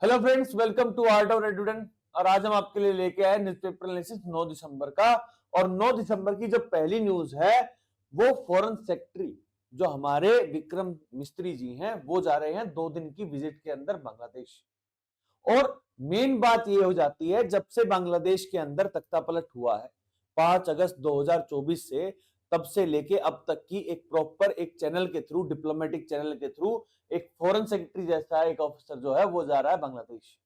Hello friends, welcome to art of एडुडेंट। और आज हम आपके लिए लेके आए न्यूज़पेपर एनालिसिस 9 दिसंबर का। और 9 दिसंबर की जो पहली न्यूज है वो फॉरेन सेक्रेटरी जो हमारे विक्रम मिस्त्री जी हैं वो जा रहे हैं 2 दिन की विजिट के अंदर बांग्लादेश। और मेन बात ये हो जाती है, जब से बांग्लादेश के अंदर तख्तापलट हुआ है 5 अगस्त 2024 से, तब से लेके अब तक की एक प्रॉपर एक चैनल के थ्रू, डिप्लोमेटिक चैनल के थ्रू एक फॉरेन सेक्रेटरी जैसा एक ऑफिसर जो है वो जा रहा है बांग्लादेश।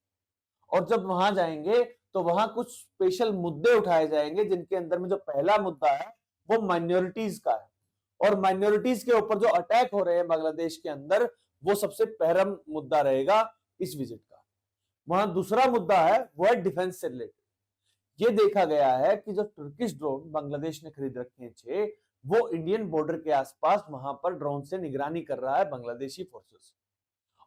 और जब वहां जाएंगे तो वहां कुछ स्पेशल मुद्दे उठाए जाएंगे, जिनके अंदर में जो पहला मुद्दा है वो माइनॉरिटीज का है। और माइनॉरिटीज के ऊपर जो अटैक हो रहे हैं बांग्लादेश के अंदर, वो सबसे पहला मुद्दा रहेगा इस विजिट का। वहां दूसरा मुद्दा है वो है डिफेंस से रिलेटेड। ये देखा गया है कि जो तुर्किश ड्रोन बांग्लादेश ने खरीद रखे हैं 6, वो इंडियन बॉर्डर के आसपास वहां पर ड्रोन से निगरानी कर रहा है बांग्लादेशी फोर्सेस।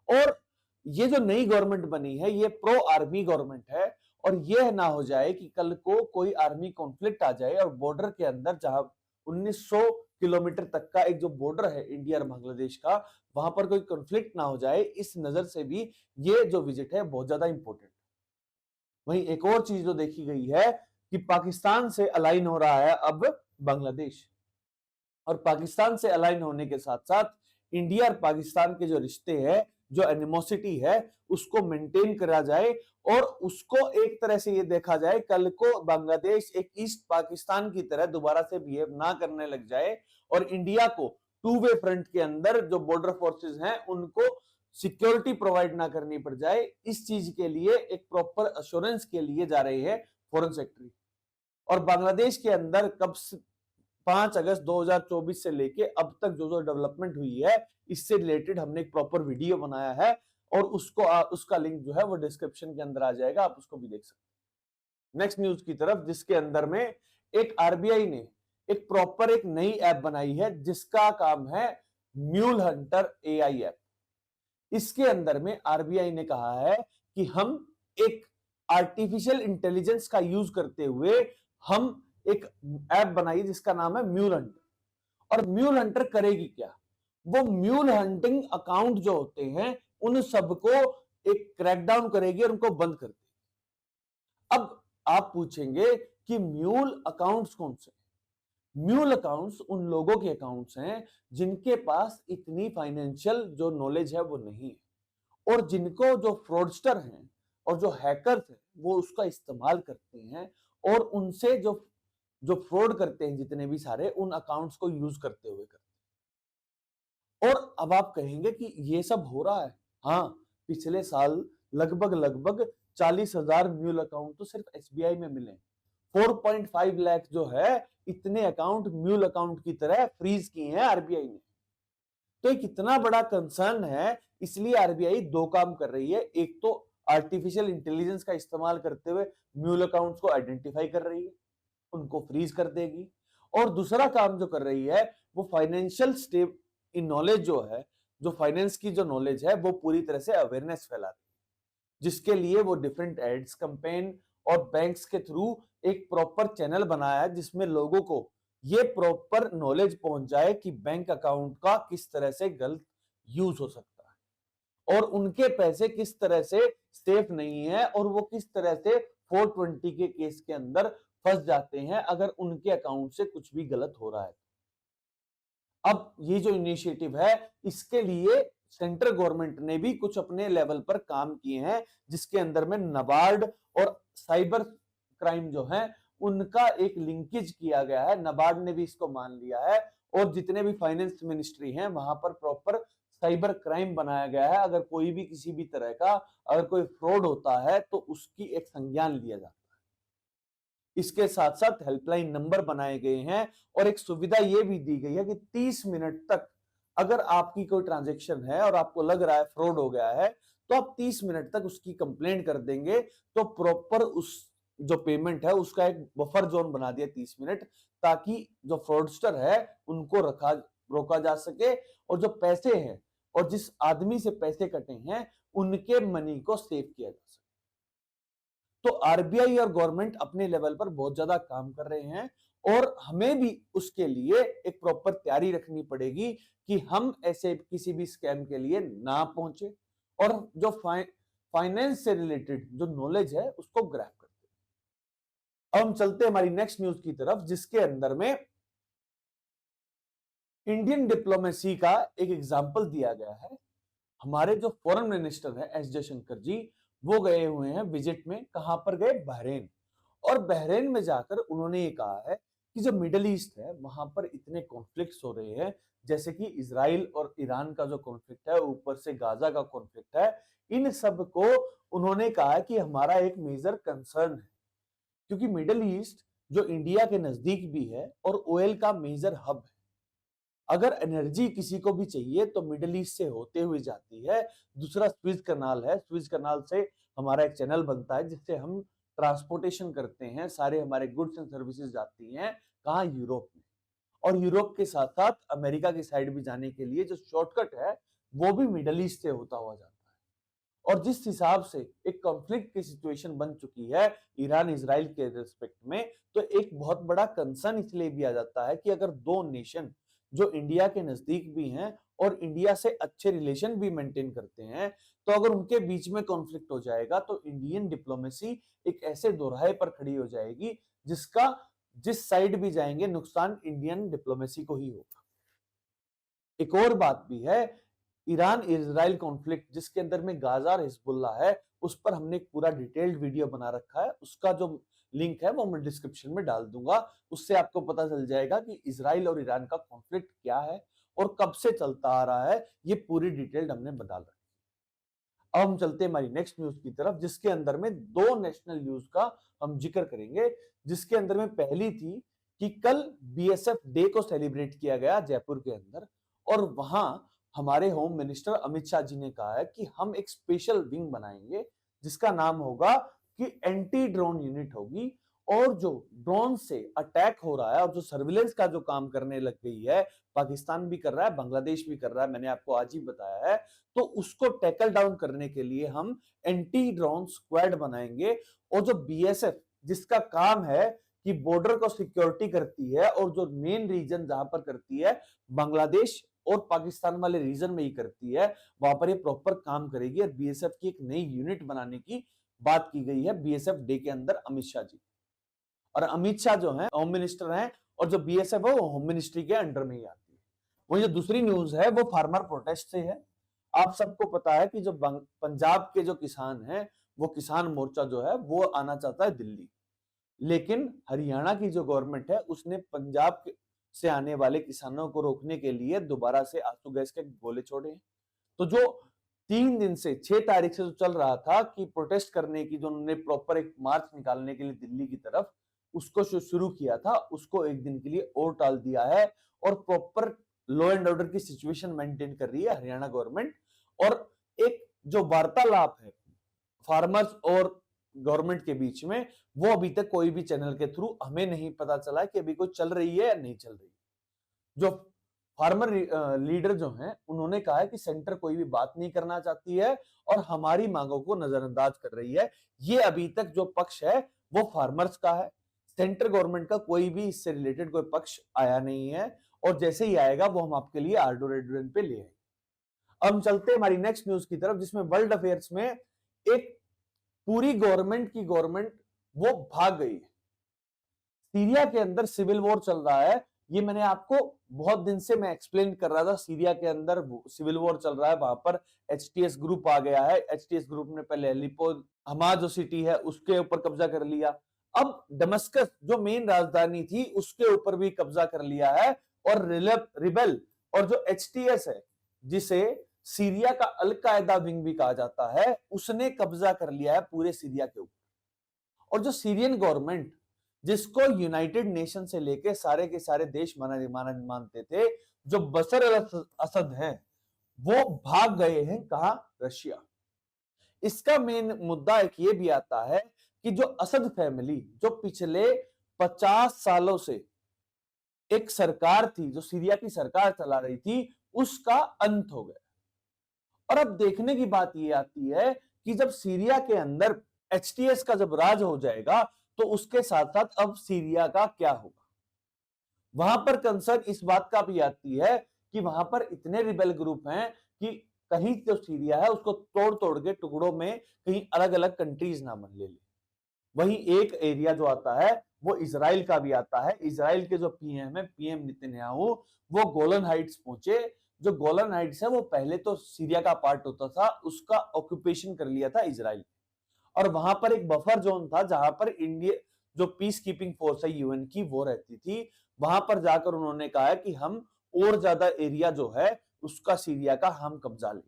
और ये जो नई गवर्नमेंट बनी है ये प्रो आर्मी गवर्नमेंट है। और यह ना हो जाए कि कल को कोई आर्मी कॉन्फ्लिक्ट आ जाए और बॉर्डर के अंदर, जहां 1900 किलोमीटर तक का एक जो बॉर्डर है इंडिया और बांग्लादेश का, वहां पर कोई कॉन्फ्लिक्ट ना हो जाए, इस नजर से भी ये जो विजिट है बहुत ज्यादा इंपॉर्टेंट। वहीं एक और चीज जो देखी गई है कि पाकिस्तान से अलाइन हो रहा है अब बांग्लादेश। और पाकिस्तान से अलाइन होने के साथ साथ इंडिया और पाकिस्तान के जो रिश्ते हैं, जो एनिमोसिटी है, उसको मेंटेन करा जाए। और उसको एक तरह से ये देखा जाए, कल को बांग्लादेश एक ईस्ट पाकिस्तान की तरह दोबारा से बिहेव ना करने लग जाए और इंडिया को टू वे फ्रंट के अंदर जो बॉर्डर फोर्सेस हैं उनको सिक्योरिटी प्रोवाइड ना करनी पड़ जाए। इस चीज के लिए एक प्रॉपर अश्योरेंस के लिए जा रही है फॉरेन सेक्रेटरी। और बांग्लादेश के अंदर कब 5 अगस्त 2024 से लेके अब तक जो जो डेवलपमेंट हुई है, इससे रिलेटेड हमने एक प्रॉपर वीडियो बनाया है। और उसका लिंक जो है वो डिस्क्रिप्शन के अंदर आ जाएगा, आप उसको भी देख सकते हैं। नेक्स्ट न्यूज की तरफ, जिसके अंदर में एक आरबीआई ने एक प्रॉपर एक नई ऐप बनाई है जिसका काम है म्यूल हंटर एआई ऐप। इसके अंदर में आरबीआई ने कहा है कि हम एक आर्टिफिशियल इंटेलिजेंस का यूज करते हुए हम एक ऐप बनाई जिसका नाम है म्यूल हंटर। और म्यूल हंटर करेगी क्या? वो म्यूल हंटिंग अकाउंट जो होते हैं उन सबको एक क्रैकडाउन करेगी और उनको बंद कर देगी। अब आप पूछेंगे कि म्यूल अकाउंट्स कौन से? म्यूल अकाउंट्स उन लोगों के अकाउंट्स हैं जिनके पास इतनी फाइनेंशियल जो नॉलेज है वो नहीं है, और जिनको जो फ्रॉडस्टर हैं और जो हैकर्स हैं वो उसका इस्तेमाल करते हैं और उनसे जो जो फ्रॉड करते हैं, जितने भी सारे उन अकाउंट्स को यूज करते हुए करते हैं। और अब आप कहेंगे कि ये सब हो रहा है। हाँ, पिछले साल लगभग लगभग 40,000 म्यूल अकाउंट तो सिर्फ एसबीआई में मिले। 4.5 लाख जो है, इतने अकाउंट म्यूल अकाउंट की तरह फ्रीज किए हैं आरबीआई ने। तो एक इतना बड़ा कंसर्न है, इसलिए आरबीआई दो काम कर रही है। एक तो आर्टिफिशियल इंटेलिजेंस का इस्तेमाल करते हुए म्यूल अकाउंट्स को आइडेंटिफाई कर रही है, उनको फ्रीज कर देगी। और दूसरा काम जो कर रही है वो फाइनेंशियल स्टेप इन नॉलेज जो है, जो फाइनेंस की जो नॉलेज है वो पूरी तरह से अवेयरनेस फैला रही है, जिसके लिए वो डिफरेंट एड्स कैंपेन और बैंक्स के थ्रू एक प्रॉपर चैनल बनाया है जिसमें लोगों को ये प्रॉपर नॉलेज पहुंच जाए कि बैंक अकाउंट का किस तरह से गलत यूज हो सकता है और उनके पैसे किस तरह से सेफ नहीं है और वो किस तरह से 420 के केस के अंदर फंस जाते हैं अगर उनके अकाउंट से कुछ भी गलत हो रहा है। अब ये जो इनिशिएटिव है, इसके लिए सेंट्रल गवर्नमेंट ने भी कुछ अपने लेवल पर काम किए हैं, जिसके अंदर में नाबार्ड और साइबर क्राइम जो है उनका एक लिंकेज किया गया है। नाबार्ड ने भी इसको मान लिया है और जितने भी फाइनेंस मिनिस्ट्री हैं वहां पर प्रॉपर साइबर क्राइम बनाया गया है। अगर कोई भी किसी भी तरह का अगर कोई फ्रॉड होता है तो उसकी एक संज्ञान लिया जाता है। इसके साथ साथ हेल्पलाइन नंबर बनाए गए हैं और एक सुविधा यह भी दी गई है कि 30 मिनट तक अगर आपकी कोई ट्रांजैक्शन है और आपको लग रहा है फ्रॉड हो गया है, तो आप 30 मिनट तक उसकी कंप्लेंट कर देंगे तो प्रॉपर उस जो पेमेंट है उसका एक बफर जोन बना दिया 30 मिनट, ताकि जो फ्रॉडस्टर है उनको रोका जा सके और जो पैसे हैं और जिस आदमी से पैसे कटे हैं उनके मनी को सेव किया जा सके। तो आरबीआई और गवर्नमेंट अपने लेवल पर बहुत ज्यादा काम कर रहे हैं और हमें भी उसके लिए एक प्रॉपर तैयारी रखनी पड़ेगी कि हम ऐसे किसी भी स्कैम के लिए ना पहुंचे। और जो फाइनेंस से रिलेटेड जो नॉलेज है उसको ग्रैब करते हैं। अब हम चलते हैं हमारी नेक्स्ट न्यूज की तरफ, जिसके अंदर में इंडियन डिप्लोमेसी का एक एग्जाम्पल दिया गया है। हमारे जो फॉरेन मिनिस्टर है एस जयशंकर जी, वो गए हुए हैं विजिट में। कहां पर गए? बहरीन। और बहरीन में जाकर उन्होंने ये कहा है कि जो मिडिल ईस्ट है वहां पर इतने कॉन्फ्लिक्ट्स हो रहे हैं, जैसे कि इजराइल और ईरान का जो कॉन्फ्लिक्ट है, ऊपर से गाजा का कॉन्फ्लिक्ट है, इन सब को उन्होंने कहा कि हमारा एक मेजर कंसर्न है। क्योंकि मिडिल ईस्ट जो इंडिया के नजदीक भी है और ऑयल का मेजर हब है। अगर एनर्जी किसी को भी चाहिए तो मिडिल ईस्ट से होते हुए जाती है। दूसरा स्विज कनाल है, स्विज कनाल से हमारा एक चैनल बनता है जिससे हम ट्रांसपोर्टेशन करते हैं, सारे हमारे गुड्स एंड सर्विसेज जाती हैं कहाँ? यूरोप में। और यूरोप के साथ साथ अमेरिका की साइड भी जाने के लिए जो शॉर्टकट है वो भी मिडिल ईस्ट से होता हुआ जाता है। और जिस हिसाब से एक कॉन्फ्लिक्ट की सिचुएशन बन चुकी है ईरान इजराइल के रिस्पेक्ट में, तो एक बहुत बड़ा कंसर्न इसलिए भी आ जाता है कि अगर दो नेशन जो इंडिया के नजदीक भी हैं और इंडिया से अच्छे रिलेशन भी मेंटेन करते हैं, तो अगर उनके बीच में कॉन्फ्लिक्ट हो जाएगा तो इंडियन डिप्लोमेसी एक ऐसे दोराहे पर खड़ी हो जाएगी जिसका जिस साइड भी जाएंगे नुकसान इंडियन डिप्लोमेसी को ही होगा। एक और बात भी है, ईरान इजराइल कॉन्फ्लिक्ट जिसके अंदर में गाजा और हिजबुल्ला है, उस पर हमने एक पूरा डिटेल्ड वीडियो बना रखा है। उसका जो लिंक है वो मैं डिस्क्रिप्शन में डाल दूंगा। उससे आपको पता चल जाएगा कि इजराइल और ईरान का कॉन्फ्लिक्ट क्या है और कब से चलता आ रहा है। ये पूरी डिटेल्ड हमने बता रखी है। अब हम चलते हैं हमारी नेक्स्ट न्यूज की तरफ, जिसके अंदर में दो नेशनल न्यूज का हम जिक्र करेंगे। जिसके अंदर में पहली थी कि कल बीएसएफ डे को सेलिब्रेट किया गया जयपुर के अंदर, और वहां हमारे होम मिनिस्टर अमित शाह जी ने कहा है कि हम एक स्पेशल विंग बनाएंगे जिसका नाम होगा कि एंटी ड्रोन यूनिट होगी। और जो ड्रोन से अटैक हो रहा है और जो सर्विलेंस का जो काम करने लग गई है, पाकिस्तान भी कर रहा है, बांग्लादेश भी कर रहा है, मैंने आपको आज ही बताया है, तो उसको टैकल डाउन करने के लिए हम एंटी ड्रोन स्क्वाड बनाएंगे। और जो बीएसएफ जिसका काम है कि बॉर्डर को सिक्योरिटी करती है और जो मेन रीजन जहां पर करती है बांग्लादेश और पाकिस्तान वाले रीजन में ही करती है, वहां पर ये प्रॉपर काम करेगी। और बीएसएफ की एक नई यूनिट बनाने की बात की गई है बीएसएफ डे के अंदर अमित शाह जी। और अमित शाह जो है होम मिनिस्टर हैं और जो बीएसएफ है वो होम मिनिस्ट्री के अंडर में ही आती है। वही जो दूसरी न्यूज है वो फार्मर प्रोटेस्ट से है। आप सबको पता है कि जो पंजाब के जो किसान हैं वो किसान मोर्चा जो है वो आना चाहता है दिल्ली, लेकिन हरियाणा की जो गवर्नमेंट है उसने पंजाब से आने वाले किसानों को रोकने के लिए दोबारा से आंसू गैस के गोले छोड़े हैं। तो जो 3 दिन से 6 तारीख से जो चल रहा था कि प्रोटेस्ट करने की, जो उन्होंने प्रॉपर एक मार्च निकालने के लिए दिल्ली की तरफ उसको शुरू किया था, उसको एक दिन के लिए और टाल दिया है। और प्रॉपर लॉ एंड ऑर्डर की सिचुएशन मेंटेन कर रही है हरियाणा गवर्नमेंट। और एक जो वार्तालाप है फार्मर्स और गवर्नमेंट के बीच में, वो अभी तक कोई भी चैनल के थ्रू हमें नहीं पता चला कि अभी कोई चल रही है या नहीं चल रही। जो फार्मर लीडर जो हैं उन्होंने कहा है कि सेंटर कोई भी बात नहीं करना चाहती है और हमारी मांगों को नजरअंदाज कर रही है। ये अभी तक जो पक्ष है वो फार्मर्स का है। सेंटर गवर्नमेंट का कोई भी इससे रिलेटेड कोई पक्ष आया नहीं है, और जैसे ही आएगा वो हम आपके लिए आर्डो रेडुरेंट पे ले आएंगे। अब हम चलते हैं हमारी नेक्स्ट न्यूज की तरफ, जिसमें वर्ल्ड अफेयर्स में एक पूरी गवर्नमेंट वो भाग गई है। सीरिया के अंदर सिविल वॉर चल रहा है। ये मैंने आपको बहुत दिन से मैं एक्सप्लेन कर रहा था, सीरिया के अंदर सिविल वॉर चल रहा है। वहां पर एचटीएस ग्रुप आ गया है। एचटीएस ग्रुप ने पहले अलेप्पो हमा जो सिटी है उसके ऊपर कब्जा कर लिया। अब दमस्कस जो मेन राजधानी थी उसके ऊपर भी कब्जा कर लिया है। और रिबेल और जो एचटीएस है, जिसे सीरिया का अल कायदा विंग भी कहा जाता है, उसने कब्जा कर लिया है पूरे सीरिया के ऊपर। और जो सीरियन गवर्नमेंट, जिसको यूनाइटेड नेशन से लेके सारे के सारे देश मानते थे, जो बशर अल असद हैं, वो भाग गए हैं कहा? रशिया। इसका मेन मुद्दा एक ये भी आता है कि जो असद फैमिली जो पिछले 50 सालों से एक सरकार थी, जो सीरिया की सरकार चला रही थी, उसका अंत हो गया। और अब देखने की बात यह आती है कि जब सीरिया के अंदर एचटीएस का जब राज हो जाएगा तो उसके साथ साथ अब सीरिया का क्या होगा। वहां पर कंसर्न इस बात का भी आती है कि वहां पर इतने रिबेल ग्रुप हैं कि कहीं जो सीरिया है उसको तोड़ तोड़ के टुकड़ों में कहीं अलग अलग कंट्रीज ना बन ले। वहीं एक एरिया जो आता है वो इजराइल का भी आता है। इजराइल के जो पीएम है, पीएम नेतन्याहू, वो गोलन हाइट्स पहुंचे। जो गोलन हाइट्स है वो पहले तो सीरिया का पार्ट होता था, उसका ऑक्यूपेशन कर लिया था इजराइल, और वहां पर एक बफर जोन था जहां पर इंडिया जो पीस कीपिंग फोर्स है यूएन की वो रहती थी। वहां पर जाकर उन्होंने कहा है कि हम और ज्यादा एरिया जो है उसका सीरिया का हम कब्जा लें।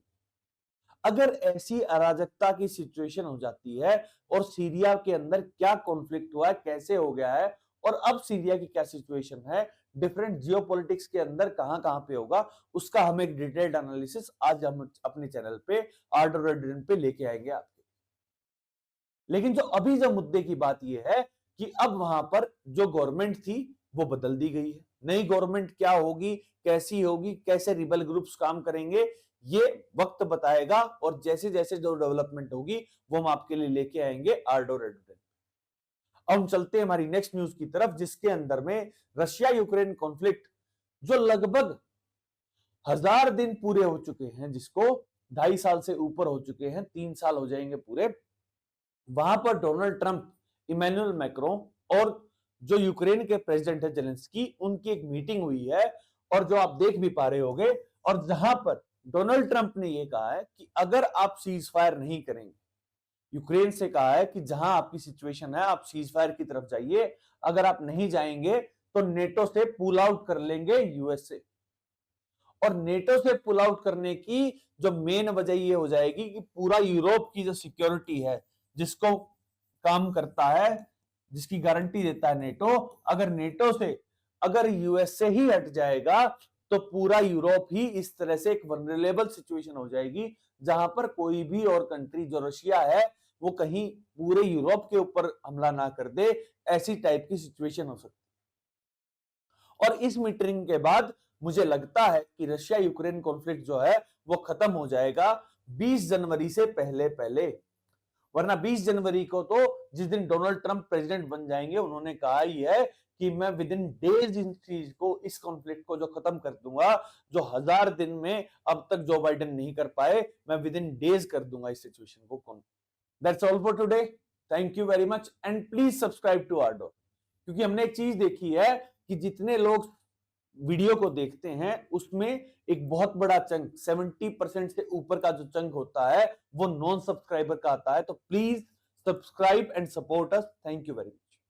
अगर ऐसी अराजकता की सिचुएशन हो जाती है, और सीरिया के अंदर क्या कॉन्फ्लिक्ट हुआ है, कैसे हो गया है, और अब सीरिया की क्या सिचुएशन है, डिफरेंट जियोपॉलिटिक्स के अंदर कहां कहां पे होगा, उसका हम एक डिटेल्ड एनालिसिस आज हम अपने चैनल पे आर्डर पे लेके आएंगे आपके। लेकिन जो अभी जो मुद्दे की बात यह है कि अब वहां पर जो गवर्नमेंट थी वो बदल दी गई है। नई गवर्नमेंट क्या होगी, कैसी होगी, कैसे रिबल ग्रुप्स काम करेंगे, ये वक्त बताएगा, और जैसे जैसे जो डेवलपमेंट होगी वो हम आपके लिए लेके आएंगे आर्डो रेडुडन। अब हम चलते हैं हमारी नेक्स्ट न्यूज की तरफ, जिसके अंदर में रशिया यूक्रेन कॉन्फ्लिक्ट जो लगभग 1000 दिन पूरे हो चुके हैं, जिसको 2.5 साल से ऊपर हो चुके हैं, 3 साल हो जाएंगे पूरे। वहां पर डोनाल्ड ट्रंप, इमैनुअल मैक्रोन और जो यूक्रेन के प्रेसिडेंट है जेलेंस्की, उनकी एक मीटिंग हुई है, और जो आप देख भी पा रहे होंगे, और जहां पर डोनाल्ड ट्रंप ने यह कहा है कि अगर आप सीज फायर नहीं करेंगे, यूक्रेन से कहा है कि जहां आपकी सिचुएशन है आप सीज फायर की तरफ जाइए, अगर आप नहीं जाएंगे तो नेटो से पुल आउट कर लेंगे यूएसए। और नेटो से पुल आउट करने की जो मेन वजह ये हो जाएगी कि पूरा यूरोप की जो सिक्योरिटी है, जिसको काम करता है, जिसकी गारंटी देता है नेटो, अगर नेटो से अगर यूएसए ही हट जाएगा तो पूरा यूरोप ही इस तरह से एक वनरेबल सिचुएशन हो जाएगी, जहां पर कोई भी और कंट्री जो रशिया है वो कहीं पूरे यूरोप के ऊपर हमला ना कर दे, ऐसी टाइप की सिचुएशन हो सकती है। और इस मीटिंग के बाद मुझे लगता है कि रशिया यूक्रेन कॉन्फ्लिक्ट जो है वो खत्म हो जाएगा 20 जनवरी से पहले पहले। वरना 20 जनवरी को तो जिस दिन डोनाल्ड ट्रंप प्रेसिडेंट बन जाएंगे, उन्होंने कहा ही है कि मैं विद इन डेज इस चीज को, इस कॉन्फ्लिक्ट को जो खत्म कर दूंगा, जो 1000 दिन में अब तक जो बाइडेन नहीं कर पाए, मैं विद इन डेज कर दूंगा इस सिचुएशन को। That's all for today. Thank you very much and please subscribe to आर्डो। क्योंकि हमने एक चीज देखी है कि जितने लोग वीडियो को देखते हैं उसमें एक बहुत बड़ा चंक, 70% से ऊपर का जो चंक होता है वो नॉन सब्सक्राइबर का आता है। तो please subscribe and support us. Thank you very much.